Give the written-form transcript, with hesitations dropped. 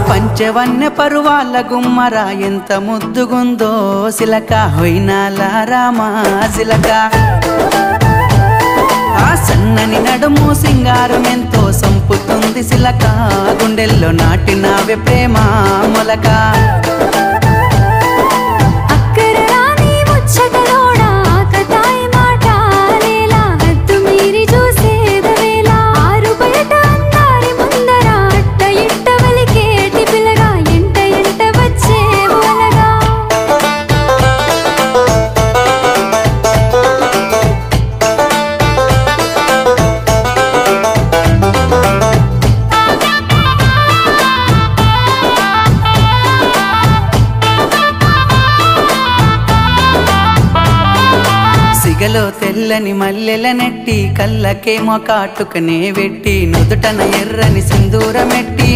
పంచవన్య పరువాల గుమ్మర ఎంత ముద్దుగుందో సిలక హొయినాల రామా సిలక ఆ సన్నని నడుము సింగారం ఎంతో సంపుతుంది సిలక గుండెల్లో నాటినావే ప్రేమ మొలక సిగలో తెల్లని మల్లెల నెట్టి కళ్ళకేమో కాటుకనే వెట్టి నుదుటన ఎర్రని సింధూరమెట్టి